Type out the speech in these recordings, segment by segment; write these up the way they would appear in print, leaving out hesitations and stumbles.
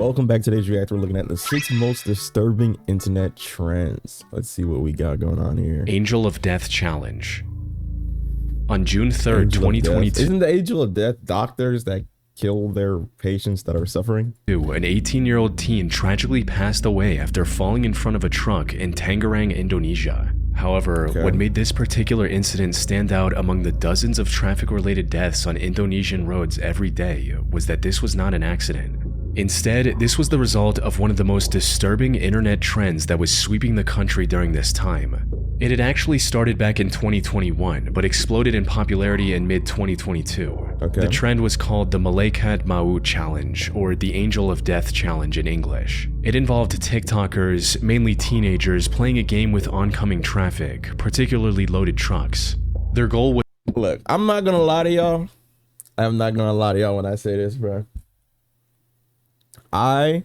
Welcome back to today's react. We're looking at the 6 most disturbing internet trends. Let's see what we got going on here. Angel of Death Challenge. On June 3rd, 2022. Isn't the Angel of Death doctors that kill their patients that are suffering? An 18-year-old teen tragically passed away after falling in front of a truck in Tangerang, Indonesia. However, what made this particular incident stand out among the dozens of traffic-related deaths on Indonesian roads every day was that this was not an accident. Instead, this was the result of one of the most disturbing internet trends that was sweeping the country during this time. It had actually started back in 2021, but exploded in popularity in mid-2022. The trend was called the Malaikat Maut Challenge, or the Angel of Death Challenge in English. It involved TikTokers, mainly teenagers, playing a game with oncoming traffic, particularly loaded trucks. Their goal was— Look, I'm not gonna lie to y'all. I'm not gonna lie to y'all when I say this, bro. I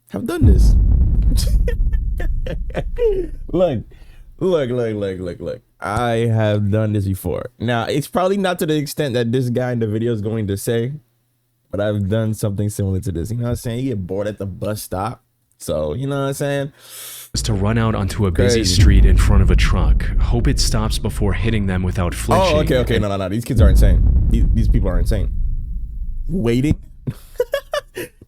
have done this. Look. I have done this before. Now, it's probably not to the extent that this guy in the video is going to say, but I've done something similar to this. You know what I'm saying? You get bored at the bus stop. So, you know what I'm saying? Was to run out onto a busy street in front of a truck, hope it stops before hitting them without flinching. Oh, okay. No. These kids are insane. These people are insane. Waiting?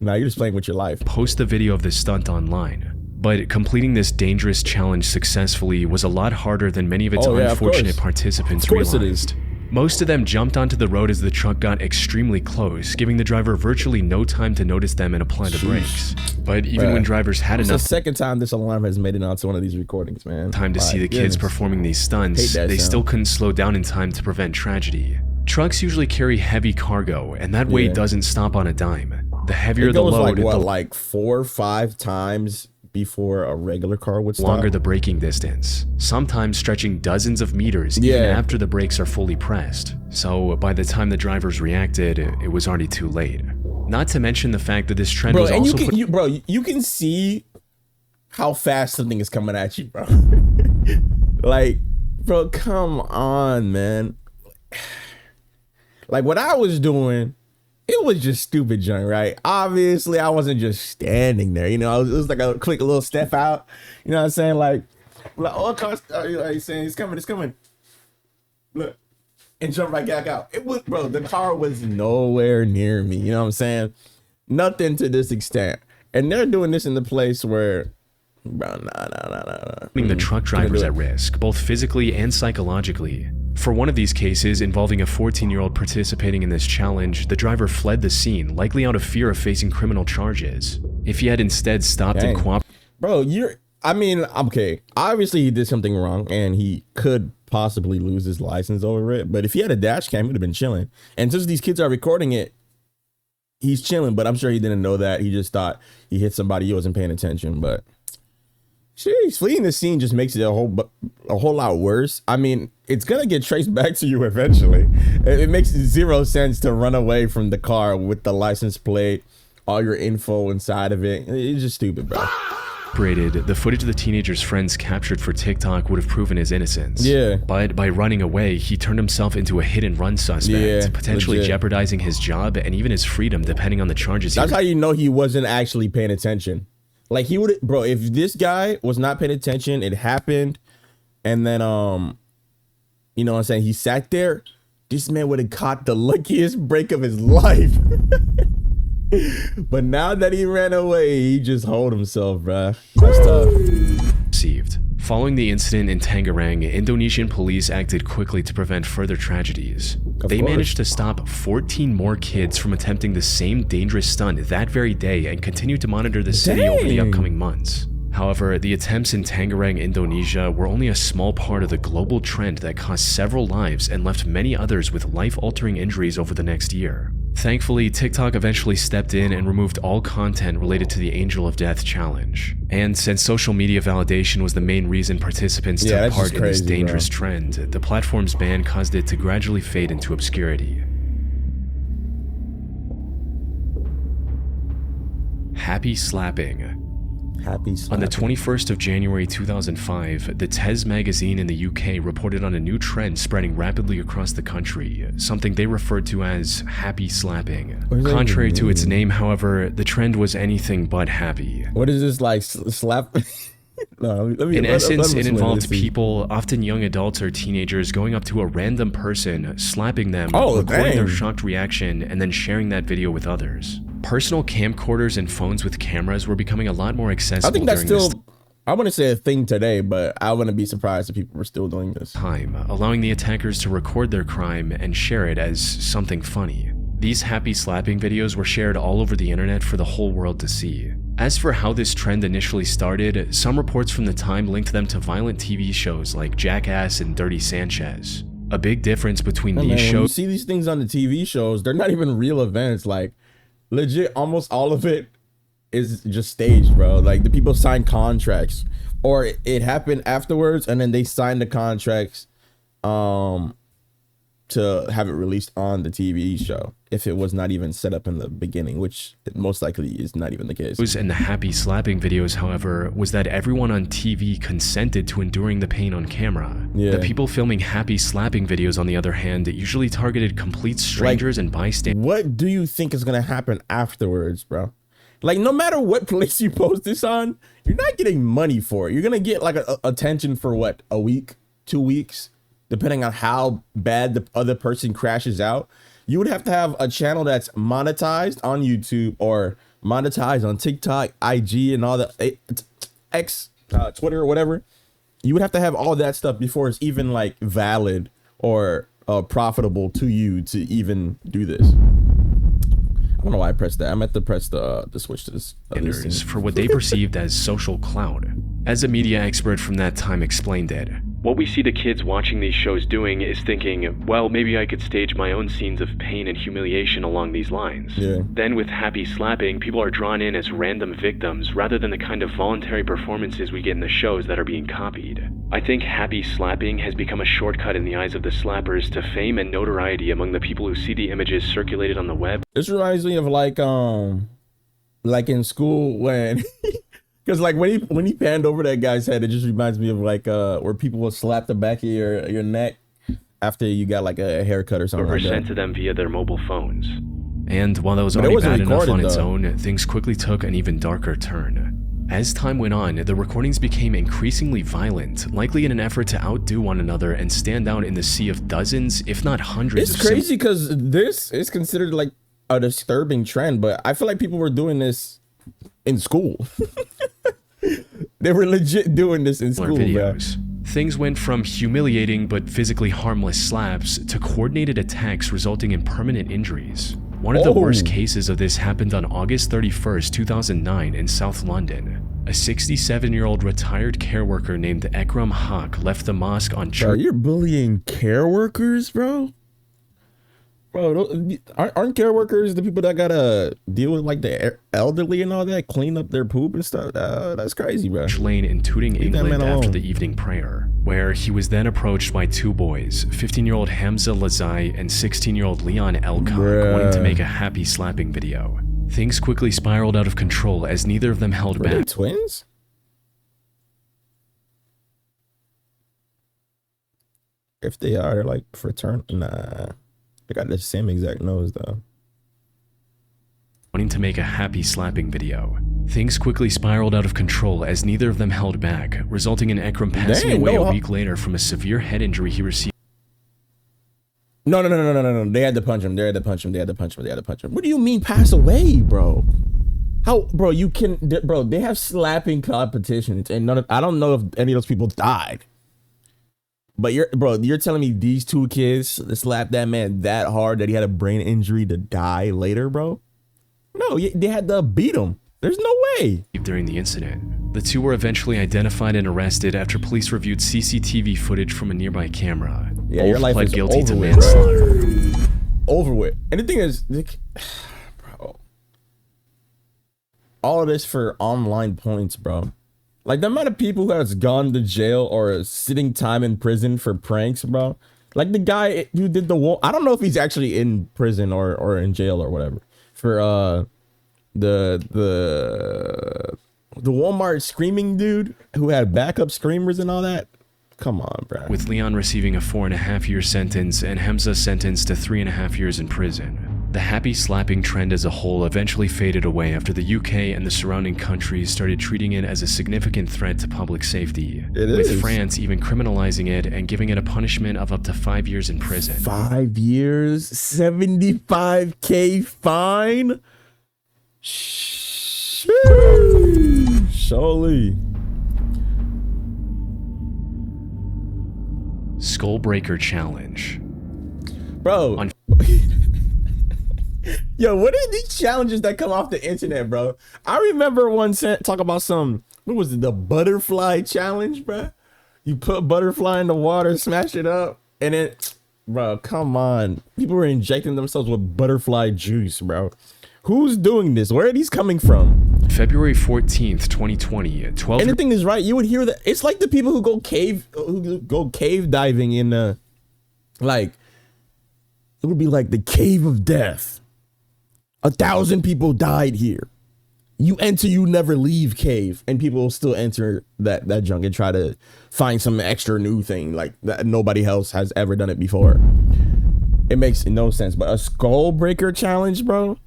Nah, you're just playing with your life. Post the video of this stunt online. But completing this dangerous challenge successfully was a lot harder than many of its unfortunate participants realized. Most of them jumped onto the road as the truck got extremely close, giving the driver virtually no time to notice them and apply the brakes. But even when drivers had enough— It's the second time this alarm has made it onto one of these recordings, man. Time to see the kids performing these stunts, they still couldn't slow down in time to prevent tragedy. Trucks usually carry heavy cargo, and that weight doesn't stop on a dime. The heavier the load, like 4 or 5 times before a regular car would stop. Longer the braking distance, sometimes stretching dozens of meters even after the brakes are fully pressed. So by the time the drivers reacted, it was already too late. Not to mention the fact that this trend was also you can see how fast something is coming at you, bro. Like, bro, come on, man. Like, what I was doing, it was just stupid junk, right? Obviously, I wasn't just standing there, you know. It was like a quick little step out, you know what I'm saying? Like oh, like saying it's coming. Look, and jump right back out. It was, bro, the car was nowhere near me, you know what I'm saying? Nothing to this extent. And they're doing this in the place where, bro, nah. Putting the truck drivers at risk, both physically and psychologically. For one of these cases, involving a 14-year-old participating in this challenge, the driver fled the scene, likely out of fear of facing criminal charges. If he had instead stopped and cooperated— Bro, okay, obviously he did something wrong, and he could possibly lose his license over it, but if he had a dash cam, he would have been chilling. And since these kids are recording it, he's chilling, but I'm sure he didn't know that. He just thought he hit somebody, he wasn't paying attention, but— Jeez, fleeing the scene just makes it a whole lot worse. I mean, it's gonna get traced back to you eventually. It makes 0 sense to run away from the car with the license plate, all your info inside of it. It's just stupid, bro. The footage of the teenager's friends captured for TikTok would have proven his innocence. But by running away, he turned himself into a hit-and-run suspect, potentially jeopardizing his job and even his freedom, depending on the charges. That's how you know he wasn't actually paying attention. Like, he would, bro, if this guy was not paying attention, it happened, and then, you know what I'm saying, he sat there, this man would have caught the luckiest break of his life. But now that he ran away, he just hold himself, bro. That's tough. Following the incident in Tangerang, Indonesian police acted quickly to prevent further tragedies. They managed to stop 14 more kids from attempting the same dangerous stunt that very day and continued to monitor the city over the upcoming months. However, the attempts in Tangerang, Indonesia were only a small part of the global trend that cost several lives and left many others with life-altering injuries over the next year. Thankfully, TikTok eventually stepped in and removed all content related to the Angel of Death challenge. And since social media validation was the main reason participants took part in this dangerous trend, the platform's ban caused it to gradually fade into obscurity. Happy slapping. Happy slapping. On the 21st of January 2005, the Tez magazine in the UK reported on a new trend spreading rapidly across the country, something they referred to as happy slapping. Contrary to its name, however, the trend was anything but happy. What is this, like slap? No, in essence, it involved people, often young adults or teenagers, going up to a random person, slapping them, recording their shocked reaction, and then sharing that video with others. Personal camcorders and phones with cameras were becoming a lot more accessible. I think that's still, I wouldn't say a thing today, but I wouldn't be surprised if people were still doing this. Allowing the attackers to record their crime and share it as something funny. These happy slapping videos were shared all over the internet for the whole world to see. As for how this trend initially started, some reports from the time linked them to violent TV shows like Jackass and Dirty Sanchez. A big difference between these shows. When you see these things on the TV shows, they're not even real events. Like, legit, almost all of it is just staged, bro. Like, the people sign contracts, or it happened afterwards, and then they signed the contracts to have it released on the TV show if it was not even set up in the beginning, which most likely is not even the case. And the happy slapping videos, however, was that everyone on TV consented to enduring the pain on camera. The people filming happy slapping videos, on the other hand, usually targeted complete strangers and bystanders. What do you think is gonna happen afterwards, bro? Like, no matter what place you post this on, you're not getting money for it. You're gonna get like attention for what, a week, 2 weeks, depending on how bad the other person crashes out. You would have to have a channel that's monetized on YouTube or monetized on TikTok, IG, and all the X, Twitter, or whatever. You would have to have all that stuff before it's even like valid or profitable to you to even do this. I don't know why I pressed that. I meant to press the switch to this. For what they perceived as social clout. As a media expert from that time explained it, what we see the kids watching these shows doing is thinking, well, maybe I could stage my own scenes of pain and humiliation along these lines. Then with happy slapping, people are drawn in as random victims rather than the kind of voluntary performances we get in the shows that are being copied. I think happy slapping has become a shortcut in the eyes of the slappers to fame and notoriety among the people who see the images circulated on the web. This reminds me of like in school when because like when he panned over that guy's head, it just reminds me of like where people will slap the back of your neck after you got like a haircut or something. Or like that. Sent to them via their mobile phones. And while that was already bad enough on its own, things quickly took an even darker turn. As time went on, the recordings became increasingly violent, likely in an effort to outdo one another and stand out in the sea of dozens, if not hundreds of... It's crazy because this is considered like a disturbing trend, but I feel like people were doing this in school. They were legit doing this in school, videos. Bro. Things went from humiliating but physically harmless slaps to coordinated attacks resulting in permanent injuries. One of the worst cases of this happened on August 31st, 2009 in South London. A 67-year-old retired care worker named Ekram Haq left the mosque on church. Bro, you're bullying care workers, bro? Bro, aren't care workers the people that gotta deal with like the elderly and all that, clean up their poop and stuff? That's crazy, bro. Lane in Tooting, England after the evening prayer, where he was then approached by two boys, 15-year-old Hamza Lazai and 16-year-old Leon Elcock, wanting to make a happy slapping video. Things quickly spiraled out of control as neither of them held back. They twins? If they are like fraternal, nah. They got the same exact nose though. Wanting to make a happy slapping video. Things quickly spiraled out of control as neither of them held back, resulting in Ekram passing away a week later from a severe head injury he received. No. They had to punch him. They had to punch him. What do you mean pass away, bro? How, bro, you can, bro, they have slapping competitions and I don't know if any of those people died. But you're telling me these two kids slapped that man that hard that he had a brain injury to die later, bro? No, they had to beat him. There's no way. During the incident, the two were eventually identified and arrested after police reviewed CCTV footage from a nearby camera. Yeah, your life is guilty to over manslaughter. With, over with. And the thing is, bro, all of this for online points, bro. Like the amount of people who has gone to jail or sitting time in prison for pranks, bro. Like the guy who did the wall. I don't know if he's actually in prison or in jail or whatever for the The Walmart screaming dude who had backup screamers and all that. Come on, bro. With Leon receiving a 4.5-year sentence and Hamza sentenced to 3.5 years in prison. The happy slapping trend as a whole eventually faded away after the UK and the surrounding countries started treating it as a significant threat to public safety. With France even criminalizing it and giving it a punishment of up to 5 years in prison. 5 years, 75K fine? Surely. Skullbreaker Challenge. Bro. Yo, what are these challenges that come off the internet, bro? I remember one talk about what was it, the butterfly challenge, bro? You put butterfly in the water, smash it up, and then, bro, come on. People were injecting themselves with butterfly juice, bro. Who's doing this? Where are these coming from? February 14th, 2020, 12. Anything is right. You would hear that. It's like the people who go cave diving in it would be like the cave of death. 1,000 people died here. You enter, you never leave cave, and people will still enter that junk and try to find some extra new thing like that. Nobody else has ever done it before. It makes no sense. But a skull breaker challenge, bro?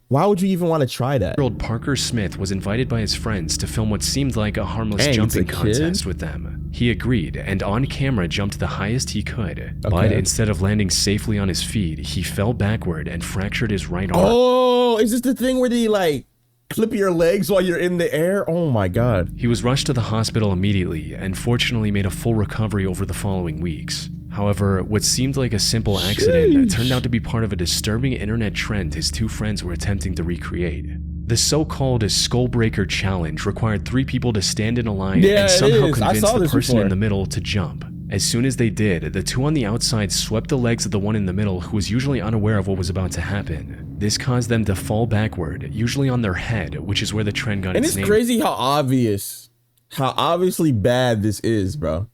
Why would you even want to try that? Parker Smith was invited by his friends to film what seemed like a harmless jumping contest with them. He agreed and on camera jumped the highest he could, but instead of landing safely on his feet, he fell backward and fractured his right arm. Oh, is this the thing where they like clip your legs while you're in the air? Oh my God. He was rushed to the hospital immediately and fortunately made a full recovery over the following weeks. However, what seemed like a simple accident turned out to be part of a disturbing internet trend his two friends were attempting to recreate. The so-called Skullbreaker Challenge required 3 people to stand in a line and somehow convince the person in the middle to jump. As soon as they did, the 2 on the outside swept the legs of the one in the middle who was usually unaware of what was about to happen. This caused them to fall backward, usually on their head, which is where the trend got its name. And it's crazy how obviously bad this is, bro.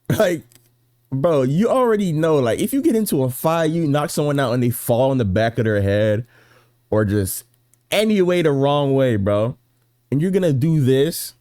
Like, bro, you already know, like, if you get into a fight, you knock someone out and they fall on the back of their head or just any way the wrong way, bro, and you're gonna do this.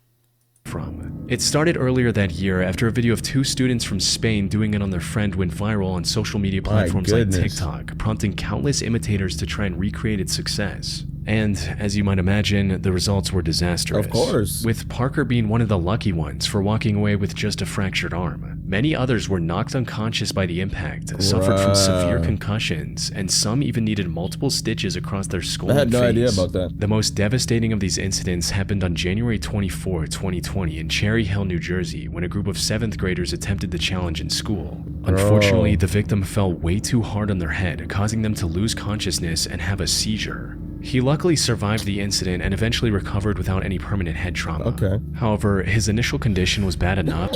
It started earlier that year after a video of 2 students from Spain doing it on their friend went viral on social media platforms like TikTok, prompting countless imitators to try and recreate its success. And, as you might imagine, the results were disastrous. Of course. With Parker being one of the lucky ones for walking away with just a fractured arm. Many others were knocked unconscious by the impact, suffered from severe concussions, and some even needed multiple stitches across their skull and face. I had no idea about that. The most devastating of these incidents happened on January 24, 2020 in Cherry Hill, New Jersey, when a group of 7th graders attempted the challenge in school. Unfortunately, the victim fell way too hard on their head, causing them to lose consciousness and have a seizure. He luckily survived the incident and eventually recovered without any permanent head trauma. However, his initial condition was bad enough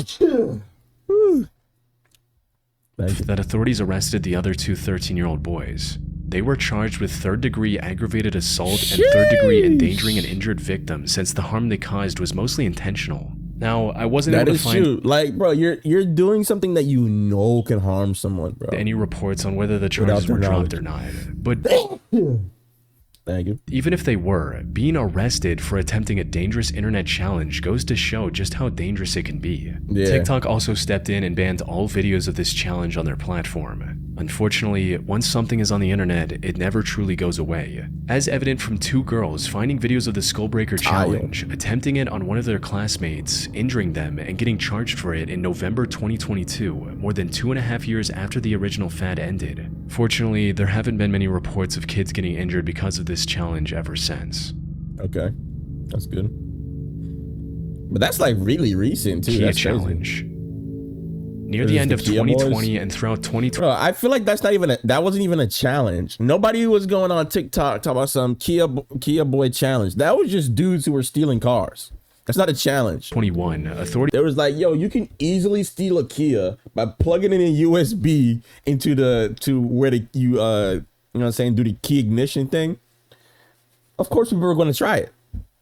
that authorities arrested the other 2 13-year-old boys. They were charged with 3rd-degree aggravated assault and 3rd-degree endangering an injured victim since the harm they caused was mostly intentional. Now, I wasn't able to find... That is true. Like, bro, you're doing something that you know can harm someone, bro. Any reports on whether the charges were dropped or not. But... Thank you. Even if they were, being arrested for attempting a dangerous internet challenge goes to show just how dangerous it can be. TikTok also stepped in and banned all videos of this challenge on their platform. Unfortunately, once something is on the internet, it never truly goes away. As evident from 2 girls finding videos of the Skullbreaker Challenge, attempting it on one of their classmates, injuring them, and getting charged for it in November 2022, more than 2.5 years after the original fad ended. Fortunately, there haven't been many reports of kids getting injured because of this challenge ever since. Okay, that's good. But that's like really recent too. Kia that's challenge. Crazy. Near the end of 2020 and throughout 2020. I feel like that wasn't even a challenge. Nobody was going on TikTok talking about some Kia boy challenge. That was just dudes who were stealing cars. That's not a challenge. 21 authority. There was like, yo, you can easily steal a Kia by plugging in a USB into where you know what I'm saying, do the key ignition thing. Of course, people were going to try it.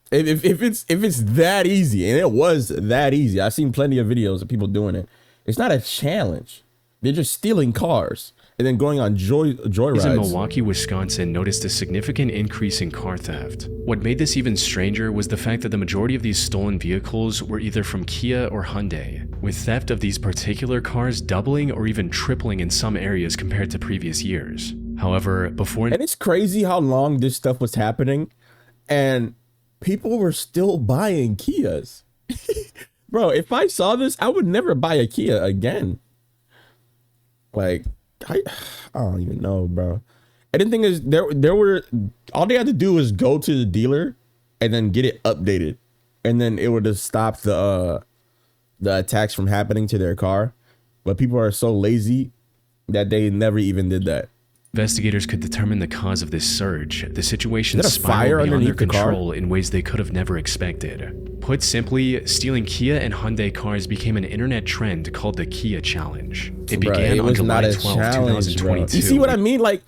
If it's that easy, and it was that easy. I've seen plenty of videos of people doing it. It's not a challenge. They're just stealing cars. and then going on joyrides. In Milwaukee, Wisconsin noticed a significant increase in car theft. What made this even stranger was the fact that the majority of these stolen vehicles were either from Kia or Hyundai, with theft of these particular cars doubling or even tripling in some areas compared to previous years. However, and it's crazy how long this stuff was happening, and people were still buying Kias. Bro, if I saw this, I would never buy a Kia again. Like, I don't even know, bro. And the thing is, there were, all they had to do was go to the dealer and then get it updated, and then it would have stopped the attacks from happening to their car. But people are so lazy that they never even did that. Investigators could determine the cause of this surge. The situation spiraled beyond their control in ways they could have never expected. Put simply, stealing Kia and Hyundai cars became an internet trend called the Kia Challenge. It began on July 12, 2022. Bro. You see what I mean? Like,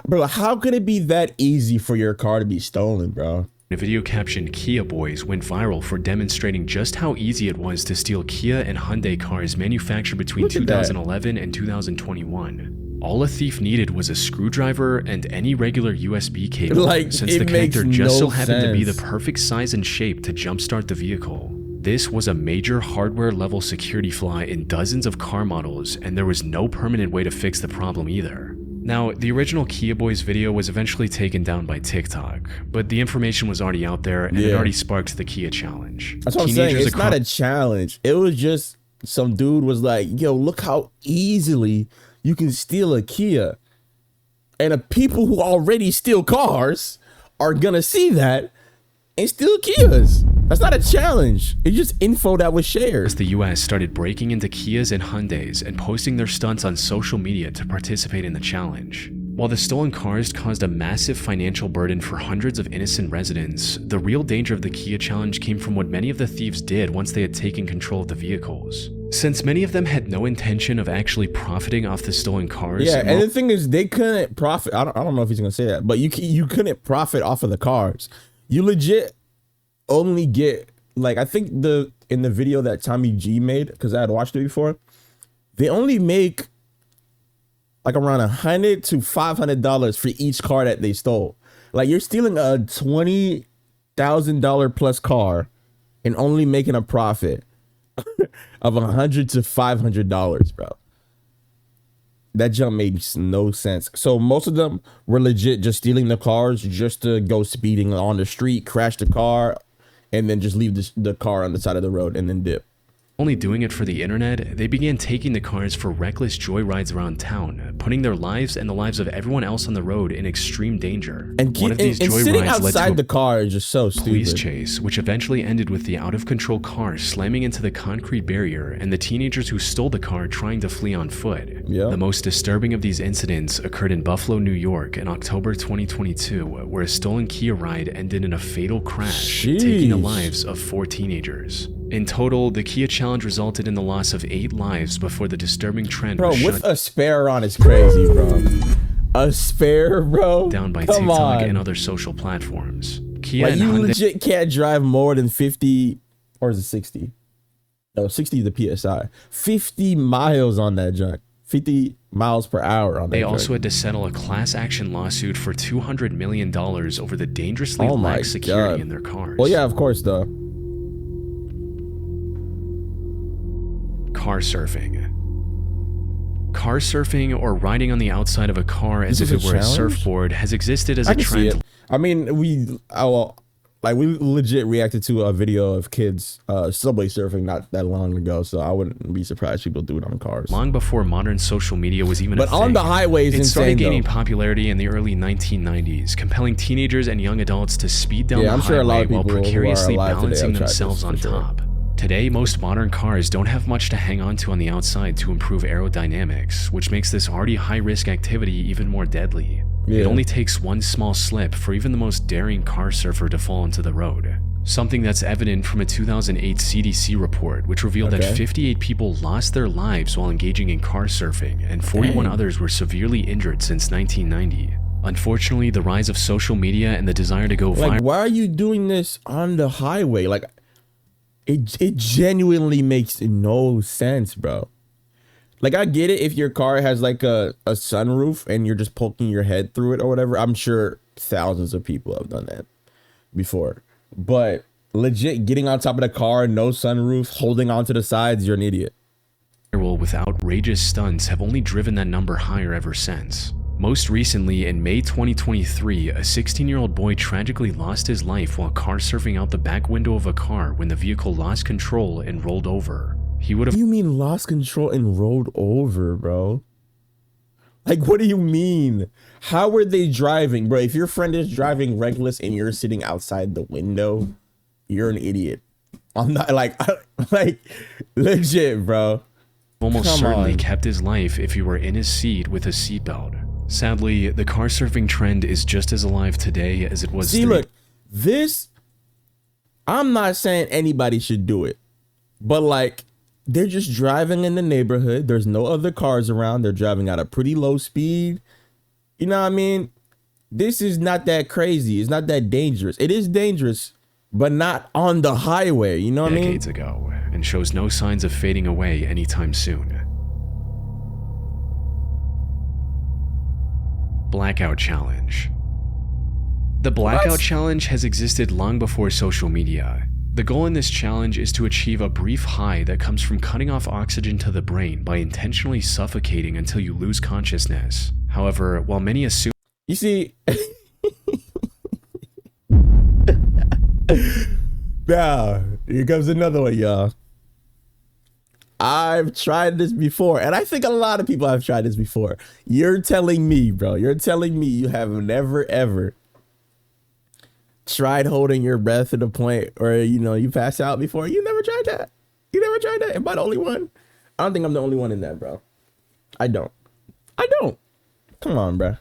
bro, how could it be that easy for your car to be stolen, bro? A video captioned "Kia Boys" went viral for demonstrating just how easy it was to steal Kia and Hyundai cars manufactured between 2011 and 2021. All a thief needed was a screwdriver and any regular USB cable, since the connector just so happened to be the perfect size and shape to jumpstart the vehicle. This was a major hardware-level security flaw in dozens of car models, and there was no permanent way to fix the problem either. Now, the original Kia Boys video was eventually taken down by TikTok, but the information was already out there, and it already sparked the Kia Challenge. That's what I'm saying. It's not a challenge. It was just some dude was like, yo, look how easily you can steal a Kia. And the people who already steal cars are gonna see that and steal Kias. That's not a challenge. It's just info that was shared. As the US started breaking into Kias and Hyundais and posting their stunts on social media to participate in the challenge. While the stolen cars caused a massive financial burden for hundreds of innocent residents, the real danger of the Kia Challenge came from what many of the thieves did once they had taken control of the vehicles. Since many of them had no intention of actually profiting off the stolen cars. Yeah, and the thing is, they couldn't profit. I don't know if he's gonna say that, but you couldn't profit off of the cars. You legit only get, like, I think in the video that Tommy G made, because I had watched it before, they only make like around $100 to $500 for each car that they stole. Like, you're stealing a $20,000 plus car and only making a profit of $100 to $500, bro. That jump made no sense. So most of them were legit just stealing the cars just to go speeding on the street, crash the car, and then just leave the car on the side of the road and then dip. Only doing it for the internet, they began taking the cars for reckless joyrides around town, putting their lives and the lives of everyone else on the road in extreme danger. And one of these joyrides sitting outside the car is just so stupid. Police chase, which eventually ended with the out-of-control car slamming into the concrete barrier and the teenagers who stole the car trying to flee on foot. Yep. The most disturbing of these incidents occurred in Buffalo, New York in October 2022, where a stolen Kia ride ended in a fatal crash, taking the lives of 4 teenagers. In total, the Kia Challenge resulted in the loss of 8 lives before the disturbing trend was with a spare on is crazy, bro. A spare, bro? Down by TikTok and other social platforms. Kia and you Hyundai legit can't drive more than 50, or is it 60? No, 60 is the PSI. 50 miles on that junk. 50 miles per hour on that. They also had to settle a class action lawsuit for $200 million over the dangerously lax security in their cars. Well, yeah, of course, though. Car surfing. Car surfing, or riding on the outside of a car as if it were a surfboard, has existed as a trend. I mean, we legit reacted to a video of kids subway surfing not that long ago, so I wouldn't be surprised people do it on cars. Long before modern social media was even a thing. But on the highways, it started gaining popularity in the early 1990s, compelling teenagers and young adults to speed down the highway while precariously balancing themselves on top. Today, most modern cars don't have much to hang on to on the outside to improve aerodynamics, which makes this already high-risk activity even more deadly. Yeah. It only takes one small slip for even the most daring car surfer to fall into the road. Something that's evident from a 2008 CDC report, which revealed that 58 people lost their lives while engaging in car surfing, and 41 others were severely injured since 1990. Unfortunately, the rise of social media and the desire to go viral. Like, why are you doing this on the highway? Like, it genuinely makes no sense, bro. Like, I get it if your car has like a sunroof and you're just poking your head through it or whatever. I'm sure thousands of people have done that before. But legit getting on top of the car, no sunroof, holding onto the sides, you're an idiot. With outrageous stunts have only driven that number higher ever since. Most recently, in May 2023, a 16-year-old boy tragically lost his life while car surfing out the back window of a car when the vehicle lost control and rolled over. He would have— What do you mean lost control and rolled over, bro? Like, what do you mean? How were they driving, bro? If your friend is driving reckless and you're sitting outside the window, you're an idiot. I'm not like legit, bro. Almost certainly kept his life if he were in his seat with a seatbelt. Sadly, the car surfing trend is just as alive today as it was. See, look, this, I'm not saying anybody should do it, but like, they're just driving in the neighborhood. There's no other cars around. They're driving at a pretty low speed. You know what I mean? This is not that crazy. It's not that dangerous. It is dangerous, but not on the highway. You know what I mean? Decades ago, and shows no signs of fading away anytime soon. Blackout Challenge. The Blackout Challenge has existed long before social media. The goal in this challenge is to achieve a brief high that comes from cutting off oxygen to the brain by intentionally suffocating until you lose consciousness. However, while many assume— You see, now here comes another one, y'all. I've tried this before, and I think a lot of people have tried this before. You're telling me, bro, you're telling me you have never, ever tried holding your breath to the point where, you know, you pass out before? You never tried that? You never tried that? Am I the only one? I don't think I'm the only one in that, bro. I don't. Come on, bro.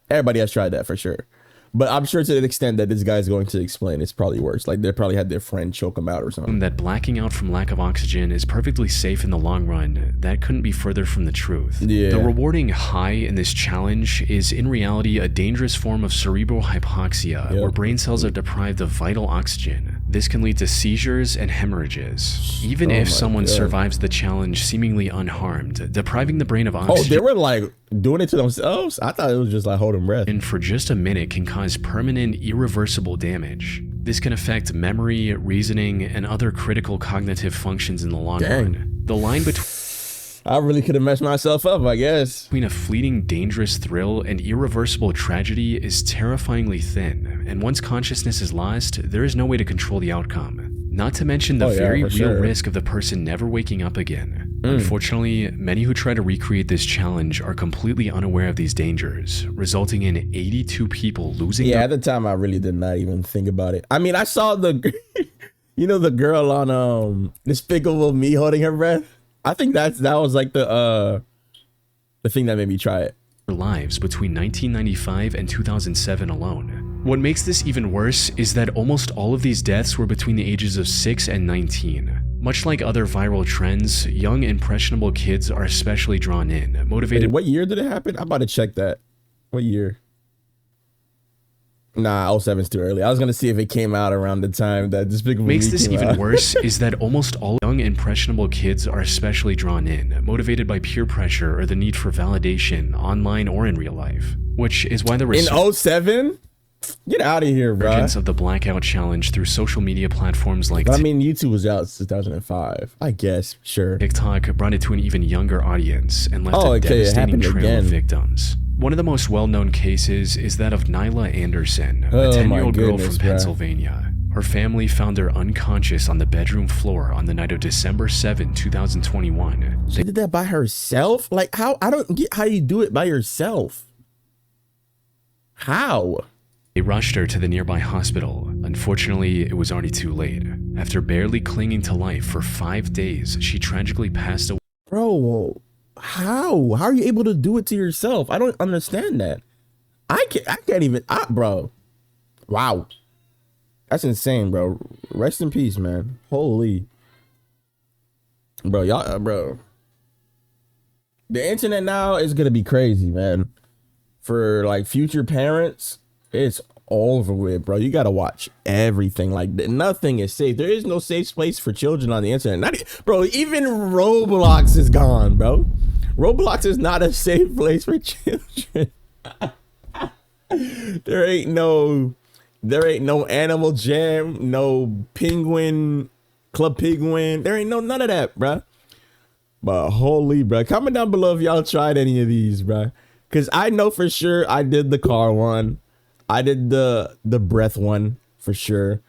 Everybody has tried that for sure. But I'm sure to the extent that this guy's going to explain, it's probably worse. Like, they probably had their friend choke them out or something. That blacking out from lack of oxygen is perfectly safe in the long run. That couldn't be further from the truth. Yeah. The rewarding high in this challenge is in reality a dangerous form of cerebral hypoxia, where brain cells are deprived of vital oxygen. This can lead to seizures and hemorrhages. Even if someone survives the challenge seemingly unharmed, depriving the brain of oxygen— Oh, they were like doing it to themselves? I thought it was just like holding breath. And for just a minute can cause permanent, irreversible damage. This can affect memory, reasoning, and other critical cognitive functions in the long run. The line between— I really could have messed myself up, I guess. Between a fleeting, dangerous thrill and irreversible tragedy is terrifyingly thin, and once consciousness is lost, there is no way to control the outcome. Not to mention the very real risk of the person never waking up again. Unfortunately, many who try to recreate this challenge are completely unaware of these dangers, resulting in 82 people losing their— at the time, I really did not even think about it. I mean, I saw the, you know, the girl on Despicable Me holding her breath. I think that was like the thing that made me try it. Lives between 1995 and 2007 alone. What makes this even worse is that almost all of these deaths were between the ages of 6 and 19. Much like other viral trends, young impressionable kids are especially drawn in, motivated— Wait, what year did it happen? I'm about to check that. What year? Nah, 07's too early. I was gonna see if it came out around the time that Despicable Me makes this came even out. worse is that almost all young impressionable kids are especially drawn in, motivated by peer pressure or the need for validation online or in real life, which is why the in 07? Get out of here, bro. Of the Blackout Challenge through social media platforms like— I mean, YouTube was out since 2005. I guess, sure. TikTok brought it to an even younger audience and left a devastating trail of victims. One of the most well-known cases is that of Nyla Anderson, a 10-year-old girl from Pennsylvania. Her family found her unconscious on the bedroom floor on the night of December 7, 2021. She did that by herself? Like, how? I don't get how you do it by yourself. How? They rushed her to the nearby hospital. Unfortunately, it was already too late. After barely clinging to life for 5 days, she tragically passed away. Bro, how? How are you able to do it to yourself? I don't understand that. I can't even, bro. Wow. That's insane, bro. Rest in peace, man. Holy. Bro, y'all, bro. The internet now is gonna be crazy, man. For like future parents, it's over with, bro. You gotta watch everything. Like nothing is safe. There is no safe place for children on the internet. Bro, even Roblox is gone, bro. Roblox is not a safe place for children. There ain't no Animal Jam, no Penguin, Club Penguin. There ain't none of that, bro. But holy, bro. Comment down below if y'all tried any of these, bro. Because I know for sure I did the car one. I did the breath one for sure.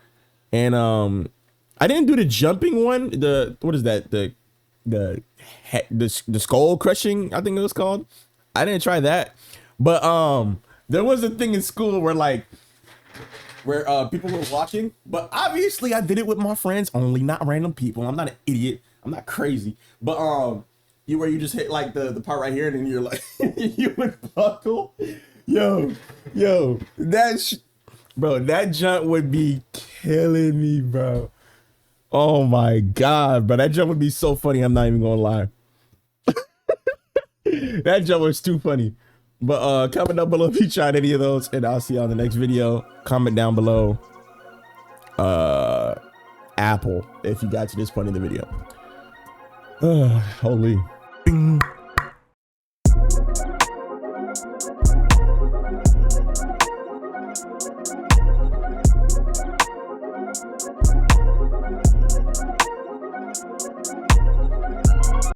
And I didn't do the jumping one. What is that? The skull crushing, I think it was called. I didn't try that. But there was a thing in school where people were watching, but obviously I did it with my friends only, not random people. I'm not an idiot. I'm not crazy. But where you just hit like the part right here and then you're like you would buckle. Yo, that jump would be killing me, bro. Oh my god, bro. That jump would be so funny. I'm not even gonna lie. That jump was too funny. But comment down below if you tried any of those, and I'll see you on the next video. Comment down below Apple if you got to this point in the video. Holy. Bing.